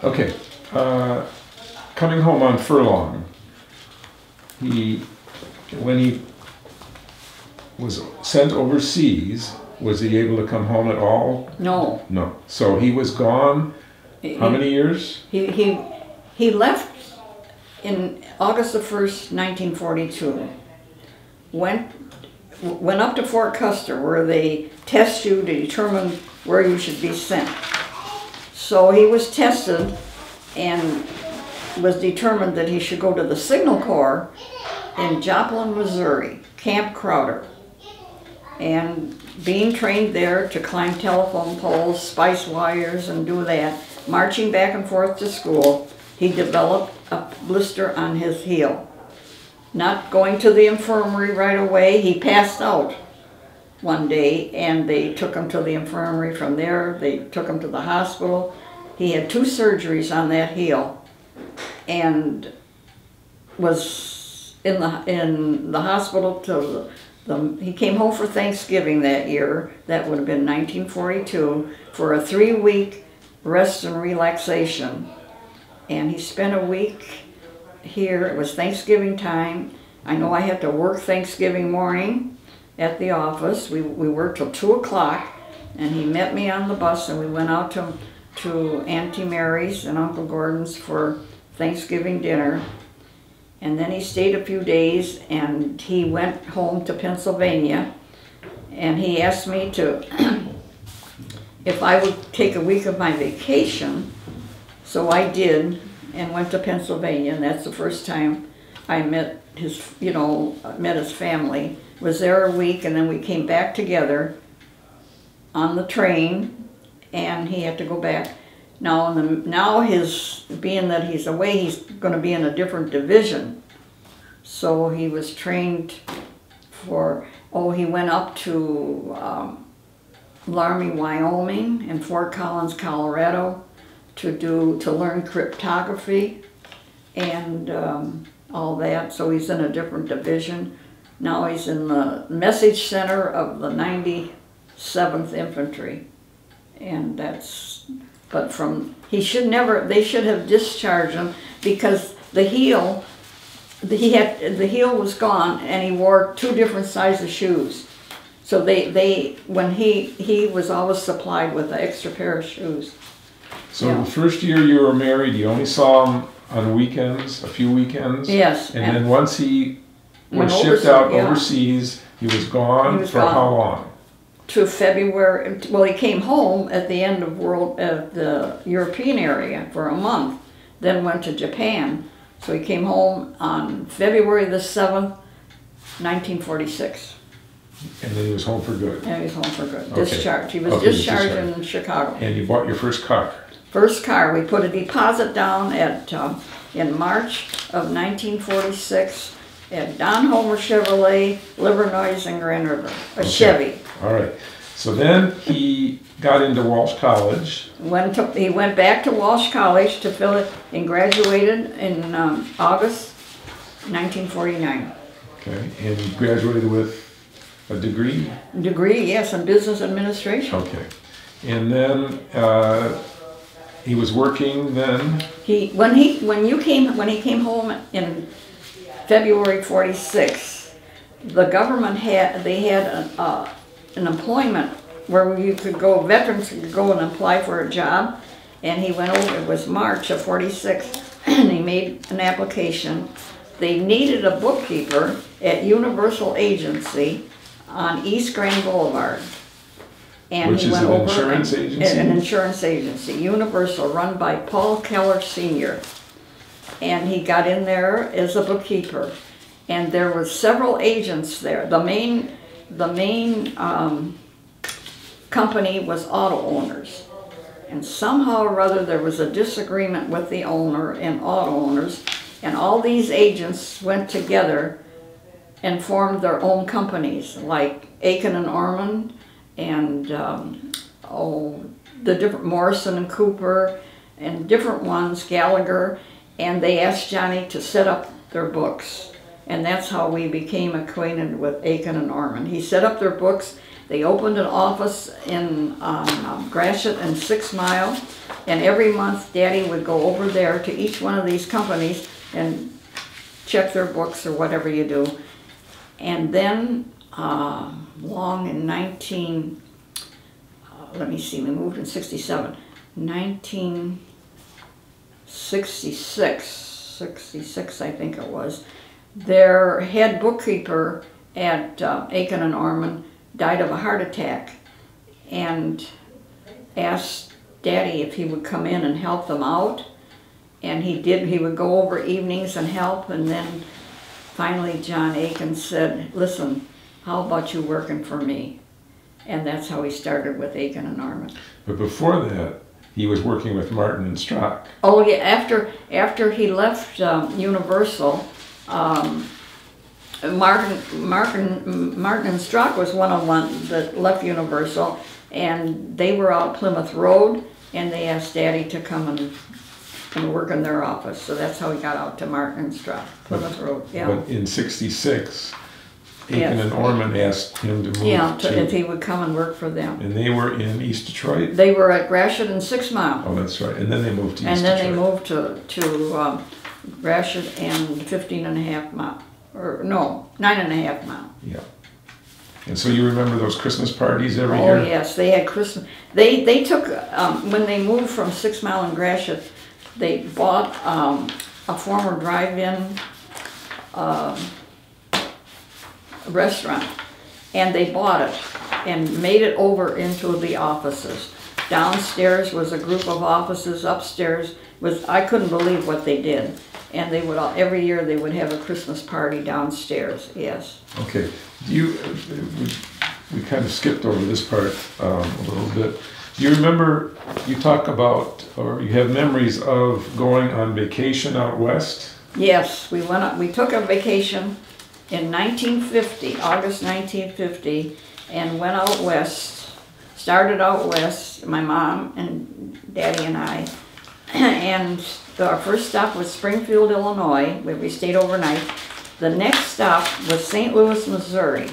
Okay. Coming home on furlong, when he was sent overseas, was he able to come home at all? No. No. So he was gone, how many years? He left in August the 1st, 1942. Went up to Fort Custer, where they test you to determine where you should be sent. So he was tested and was determined that he should go to the Signal Corps in Joplin, Missouri, Camp Crowder. And being trained there to climb telephone poles, spice wires, and do that, marching back and forth to school, he developed a blister on his heel. Not going to the infirmary right away, he passed out one day, and they took him to the infirmary. From there, they took him to the hospital. He had 2 surgeries on that heel, and was in the hospital till he came home for Thanksgiving that year. That would have been 1942, for a 3-week rest and relaxation. And he spent a week here. It was Thanksgiving time. I know I had to work Thanksgiving morning at the office. We worked till 2 o'clock, and he met me on the bus, and we went out to Auntie Mary's and Uncle Gordon's for Thanksgiving dinner. And then he stayed a few days, and he went home to Pennsylvania, and he asked me to if I would take a week of my vacation. So I did, and went to Pennsylvania, and that's the first time I met his family. Was there a week, and then we came back together on the train, and he had to go back. Now, being that he's away, he's going to be in a different division. So he was trained he went up to Laramie, Wyoming, and Fort Collins, Colorado, to learn cryptography and all that. So he's in a different division. Now he's in the message center of the 97th Infantry, and they should have discharged him, because the heel was gone, and he wore 2 different sizes shoes. So when he was always supplied with an extra pair of shoes. So the first year you were married, you only saw him on weekends, a few weekends? Yes. And then once he was shipped out overseas, he was gone for how long? To February. Well, he came home at the end of the European area for a month, then went to Japan. So he came home on February the 7th, 1946. And then he was home for good? And he was home for good. Okay. Discharged. He was discharged in Chicago. And you bought your first car? First car. We put a deposit down in March of 1946 at Don Homer Chevrolet, Livernois and Grand River. Chevy. All right. So then he got into Walsh College. He went back to Walsh College to fill it, and graduated in August 1949. Okay. And he graduated with a degree? Degree, yes, in business administration. Okay. And then he was working then? When he came home in February 46, the government had an employment where veterans could go and apply for a job, and he went over. It was March of 46, and he made an application. They needed a bookkeeper at Universal Agency on East Grand Boulevard. And Which he is went an over insurance agency? An insurance agency, Universal, run by Paul Keller Sr. And he got in there as a bookkeeper. And there were several agents there. The main company was Auto Owners. And somehow or other there was a disagreement with the owner and Auto Owners. And all these agents went together and formed their own companies, like Aiken and Ormond, and the different Morrison and Cooper, and different ones, Gallagher, and they asked Johnny to set up their books. And that's how we became acquainted with Aiken and Ormond. He set up their books, They opened an office in Gratiot and 6 Mile, and every month Daddy would go over there to each one of these companies and check their books or whatever you do. And then long in let me see, we moved in 67. 1966, I think it was, their head bookkeeper at Aiken and Orman died of a heart attack and asked Daddy if he would come in and help them out. And he did. He would go over evenings and help, and then finally John Aiken said, listen, how about you working for me? And that's how he started with Aiken and Orman. But before that, he was working with Martin and Strock. Oh yeah, after he left Universal, Martin and Strock was one that left Universal, and they were out Plymouth Road, and they asked Daddy to come and work in their office. So that's how he got out to Martin and Strock, Plymouth Road. Yeah. But in '66, Aiken Yes. and Orman asked him to move if he would come and work for them. And they were in East Detroit? They were at Gratiot and 6 Mile. Oh, that's right. And then they moved to East And Detroit. then they moved to Gratiot and 15.5 Mile, or no, 9.5 Mile. Yeah. And so you remember those Christmas parties every Oh year? yes, they had Christmas. They took when they moved from 6 Mile and Gratiot, they bought a former drive-in restaurant, and they bought it and made it over into the offices. Downstairs was a group of offices. Upstairs was, I couldn't believe what they did. And they would every year they would have a Christmas party downstairs. Yes. Okay. We kind of skipped over this part a little bit. Do you remember, you talk about, or you have memories of going on vacation out west? Yes, we went up, we took a vacation in 1950, August 1950, and went out west. Started out west, my mom and Daddy and I, and our first stop was Springfield, Illinois, where we stayed overnight. The next stop was St. Louis, Missouri,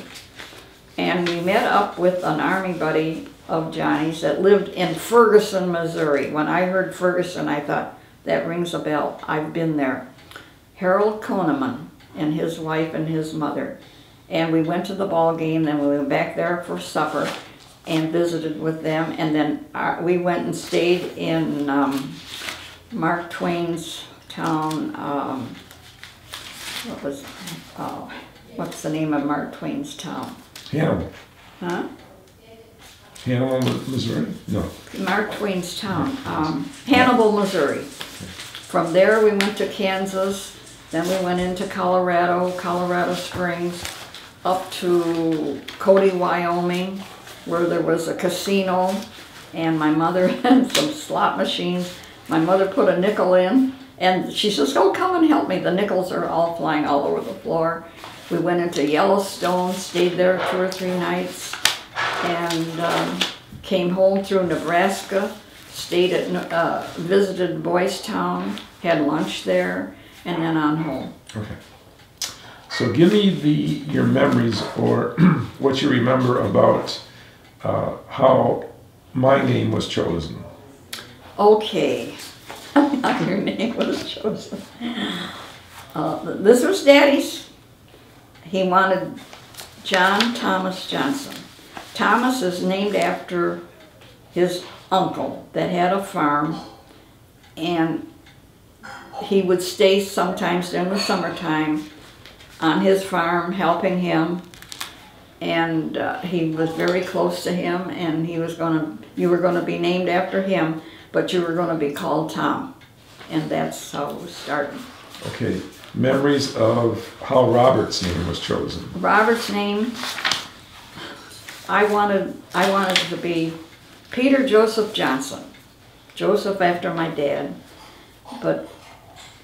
and we met up with an Army buddy of Johnny's that lived in Ferguson, Missouri. When I heard Ferguson, I thought, that rings a bell. I've been there. Harold Koneman and his wife and his mother. And we went to the ball game, then we went back there for supper and visited with them. And then we went and stayed in Mark Twain's town. What's the name of Mark Twain's town? Hannibal. Huh? Hannibal, Missouri? No. Mark Twain's town, Hannibal, Missouri. From there we went to Kansas, then we went into Colorado Springs, up to Cody, Wyoming, where there was a casino, and my mother had some slot machines. My mother put a nickel in, and she says, oh, come and help me. The nickels are all flying all over the floor. We went into Yellowstone, stayed there 2 or 3 nights, and came home through Nebraska, stayed at, visited Boys Town, had lunch there, and then on home. Okay. So give me your memories, or what you remember about how my name was chosen. Okay, how your name was chosen. This was Daddy's. He wanted John Thomas Johnson. Thomas is named after his uncle that had a farm, and he would stay sometimes during the summertime on his farm helping him, and he was very close to him, and you were going to be named after him, but you were going to be called Tom, and that's how it was started. Okay, memories of how Robert's name was chosen. Robert's name, I wanted it to be Peter Joseph Johnson. Joseph after my dad, but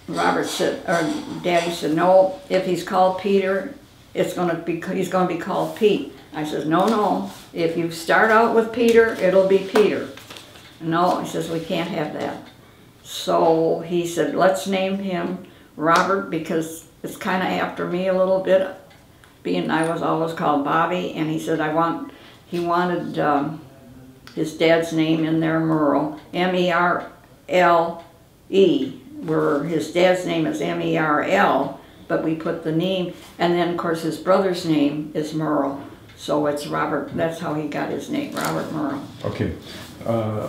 Robert said, or Daddy said, no, if he's called Peter, he's going to be called Pete. I says, no, if you start out with Peter, it'll be Peter. No, he says, we can't have that. So he said, let's name him Robert, because it's kind of after me a little bit, being I was always called Bobby, and he said, I want He wanted his dad's name in there, Merle, M-E-R-L-E, where his dad's name is M-E-R-L, but we put the name, and then of course his brother's name is Merle. So it's Robert, that's how he got his name, Robert Merle. Okay.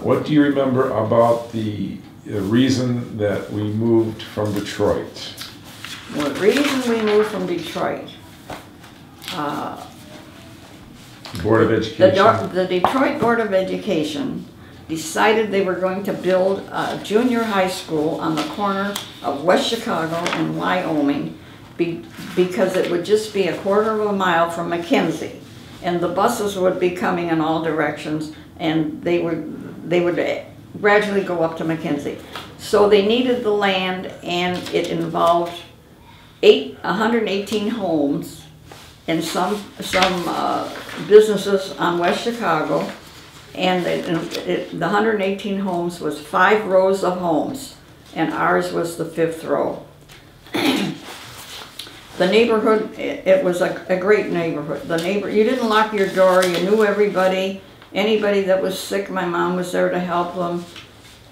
What do you remember about the reason that we moved from Detroit? The reason we moved from Detroit, Board of Education? the Detroit Board of Education decided they were going to build a junior high school on the corner of West Chicago and Wyoming because it would just be a quarter of a mile from McKenzie. And the buses would be coming in all directions, and they would gradually go up to McKenzie. So they needed the land, and it involved 118 homes and some businesses on West Chicago. And the 118 homes was 5 rows of homes, and ours was the 5th row. The neighborhood, it was a great neighborhood. You didn't lock your door, you knew everybody. Anybody that was sick, my mom was there to help them.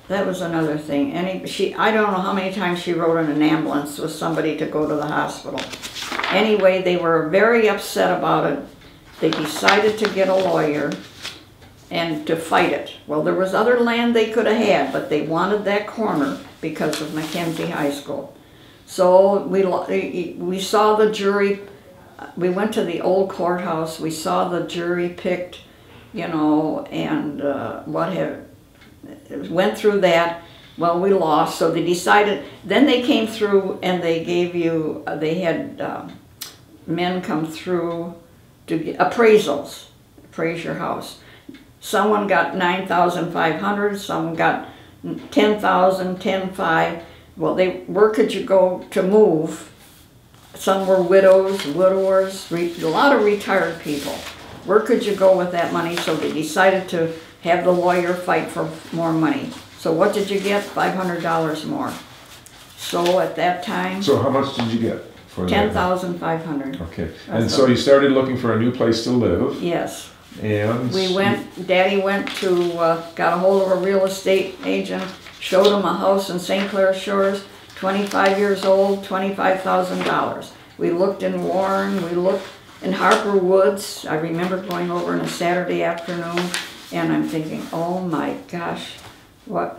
That was another thing. I don't know how many times she rode in an ambulance with somebody to go to the hospital. Anyway, they were very upset about it. They decided to get a lawyer and to fight it. Well, there was other land they could have had, but they wanted that corner because of McKenzie High School. So we saw the jury. We went to the old courthouse. We saw the jury picked, you know, and went through that. Well, we lost, so they decided. Then they came through and they gave you. They had men come through to get appraisals, appraise your house. Someone got 9,500. Some got 10,000, 10,500. Well, where could you go to move? Some were widows, widowers, a lot of retired people. Where could you go with that money? So they decided to have the lawyer fight for more money. So what did you get? $500 more. So at that time... So how much did you get for that? $10,500. Okay. And so you started looking for a new place to live. Yes. And... Daddy went to, got a hold of a real estate agent, showed him a house in St. Clair Shores, 25 years old, $25,000. We looked in Warren, we looked in Harper Woods. I remember going over on a Saturday afternoon, and I'm thinking, oh my gosh,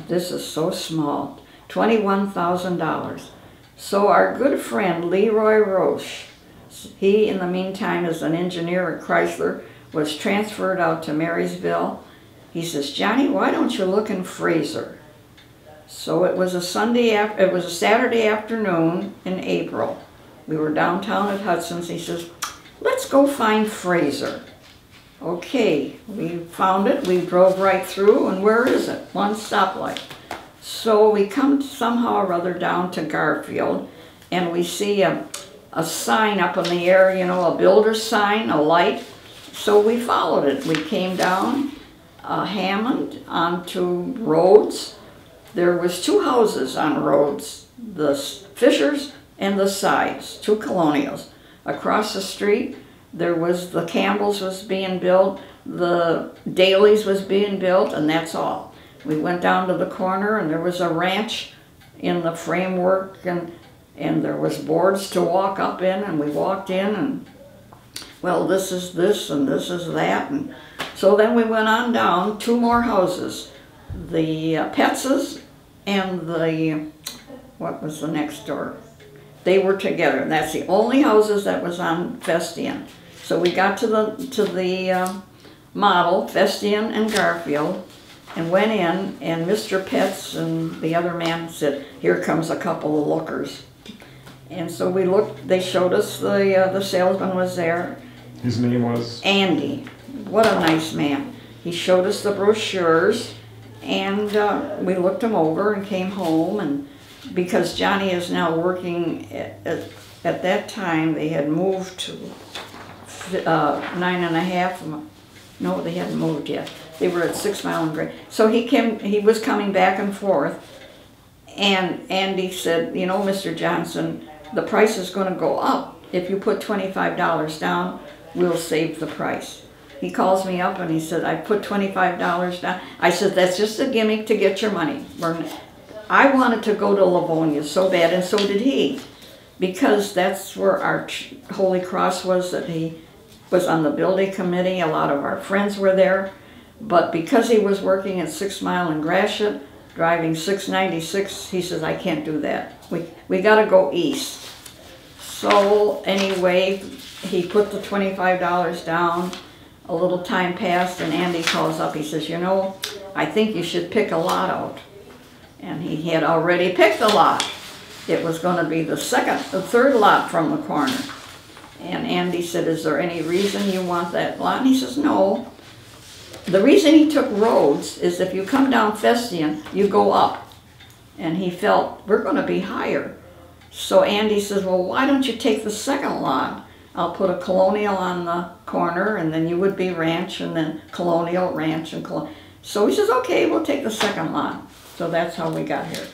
this is so small. $21,000. So our good friend Leroy Roche, he in the meantime is an engineer at Chrysler, was transferred out to Marysville. He says, Johnny, why don't you look in Fraser? So it was a Saturday afternoon in April. We were downtown at Hudson's. He says, let's go find Fraser. Okay, we found it. We drove right through, and where is it? One stoplight. So we come somehow or other down to Garfield, and we see a sign up in the air, you know, a builder's sign, a light. So we followed it. We came down Hammond onto Rhodes. There was 2 houses on Rhodes, the Fishers and the Sides, 2 colonials. Across the street, there was the Campbells was being built, the Daly's was being built, and that's all. We went down to the corner, and there was a ranch in the framework, and there was boards to walk up in, and we walked in, and well, this is this, and this is that, and so then we went on down, 2 more houses. The Petzes and the, what was the next door? They were together, and that's the only houses that was on Festian. So we got to the model, Festian and Garfield, and went in, and Mr. Petz and the other man said, here comes a couple of lookers. And so we looked, they showed us, the salesman was there. His name was? Andy. What a nice man. He showed us the brochures, and we looked them over and came home, and because Johnny is now working at that time, they had moved to 9.5, no, they hadn't moved yet. They were at 6 Mile and Gray. So he was coming back and forth, and Andy said, you know, Mr. Johnson, the price is going to go up. If you put $25 down, we'll save the price. he calls me up and he said, I put $25 down. I said, that's just a gimmick to get your money. I wanted to go to Livonia so bad, and so did he, because that's where our Holy Cross was, that he was on the building committee. A lot of our friends were there. But because he was working at 6 Mile in Gratiot, driving 696, he says, I can't do that. We got to go east. So anyway, he put the $25 down. A little time passed, and Andy calls up. He says, you know, I think you should pick a lot out. And he had already picked a lot. It was going to be the third lot from the corner. And Andy said, is there any reason you want that lot? And he says, no. The reason he took Rhodes is if you come down Festian, you go up. And he felt, we're going to be higher. So Andy says, well, why don't you take the second lot? I'll put a Colonial on the corner, and then you would be Ranch, and then Colonial, Ranch, and Colonial. So he says, okay, we'll take the second lot. So that's how we got here.